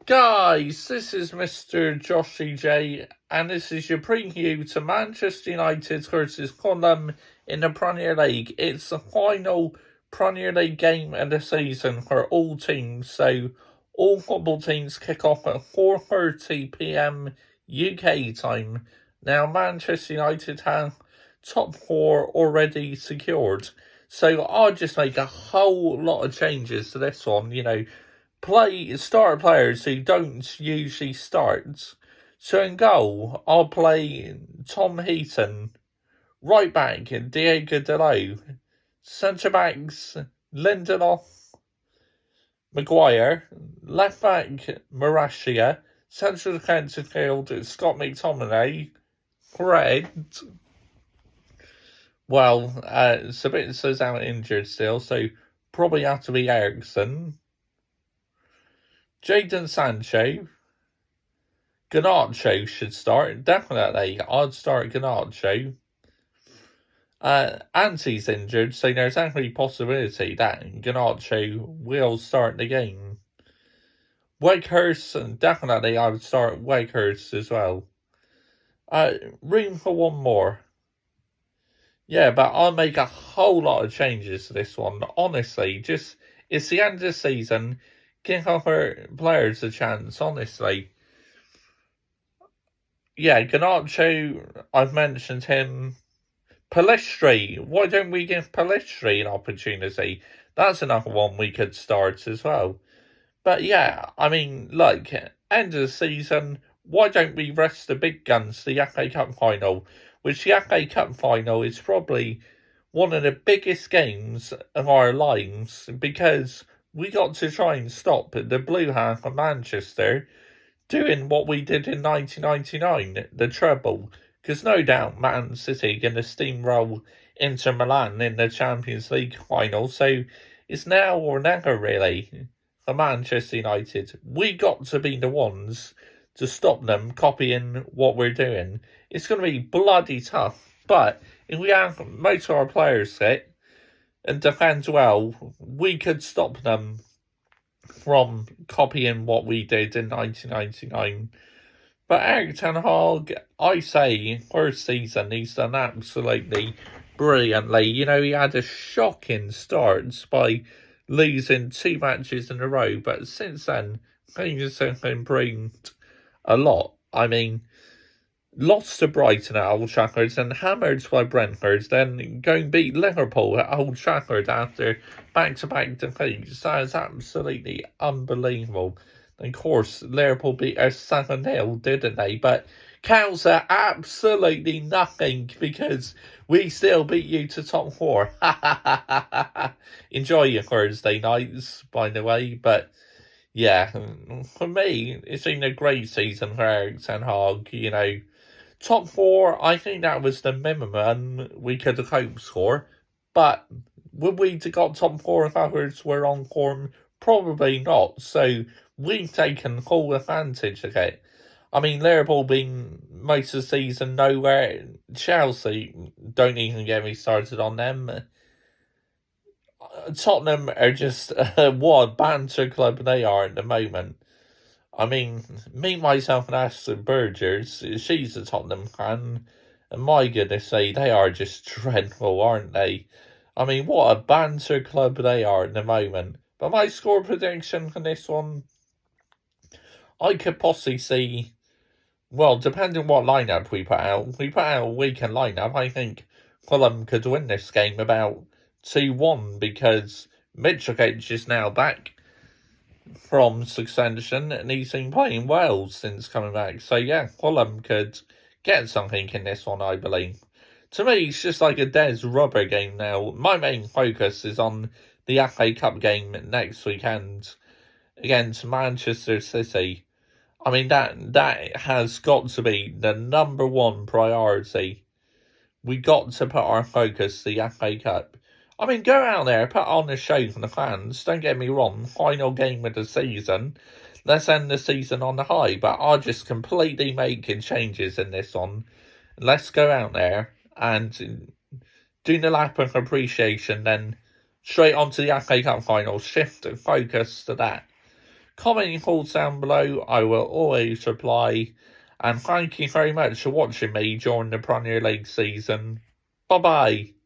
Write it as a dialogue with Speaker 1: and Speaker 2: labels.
Speaker 1: Guys, this is Mr. Joshy J, and this is your preview to Manchester United versus Fulham in the Premier League. It's the final Premier League game of the season for all teams, so all football teams kick off at 4:30 p.m. UK time. Now, Manchester United have top four already secured, so I'll just make a whole lot of changes to this one, start players who don't usually start. So in goal, I'll play Tom Heaton. Right back, Diego Dalot. Centre backs, Lindelof, Maguire. Left back, Marashia. Central defensive field, Scott McTominay. Fred. Well, Sabitza's out injured still, so probably have to be Ericsson. Jadon Sancho. Garnacho should start. Definitely, I'd start Garnacho. Anti's injured, so there's actually a possibility that Garnacho will start the game. Weghorst, definitely I would start Weghorst as well. Room for one more. Yeah, but I'll make a whole lot of changes to this one. Honestly, it's the end of the season. Give other players a chance, honestly. Yeah, Garnacho, I've mentioned him. Palistri, why don't we give Palistri an opportunity? That's another one we could start as well. But yeah, end of the season, why don't we rest the big guns, the FA Cup final? Which the FA Cup final is probably one of the biggest games of our lives, because we got to try and stop the blue half of Manchester doing what we did in 1999, the treble. Because no doubt Man City going to steamroll Inter Milan in the Champions League final. So it's now or never, really, for Manchester United. We got to be the ones to stop them copying what we're doing. It's going to be bloody tough. But if we have most of our players fit and defend well, we could stop them from copying what we did in 1999. But Erik ten Hag, I say, first season, he's done absolutely brilliantly. He had a shocking start by losing 2 matches in a row, but since then, things have improved a lot. Lost to Brighton at Old Trafford and hammered by Brentford, then going beat Liverpool at Old Trafford after back-to-back defeats. That is absolutely unbelievable. And of course, Liverpool beat us 7-0, didn't they? But counts are absolutely nothing because we still beat you to top 4. Enjoy your Thursday nights, by the way. But yeah, for me, it's been a great season for Erik ten Hag. Top 4, I think that was the minimum we could have hoped for. But would we have got top 4 if others were on form? Probably not. So we've taken full advantage of it. Liverpool being most of the season nowhere. Chelsea, don't even get me started on them. Tottenham are just what a banter club they are at the moment. Me, myself, and Aston Burgers, she's a Tottenham fan, and my goodness, they are just dreadful, aren't they? What a banter club they are at the moment. But my score prediction for this one, I could possibly see, well, depending on what lineup we put out. If we put out a weekend lineup, I think Fulham could win this game about 2-1 because Mitrovic is now back from suspension and he's been playing well since coming back. So yeah, Fulham could get something in this one, I believe. To me, it's just like a Des rubber game now. My main focus is on the FA Cup game next weekend against Manchester City. That has got to be the number one priority. We got to put our focus the FA Cup. Go out there, put on a show for the fans. Don't get me wrong, final game of the season. Let's end the season on the high. But I'll just completely making changes in this one. Let's go out there and do the lap of appreciation, then straight on to the FA Cup final. Shift and focus to that. Comment your thoughts down below. I will always reply. And thank you very much for watching me during the Premier League season. Bye-bye.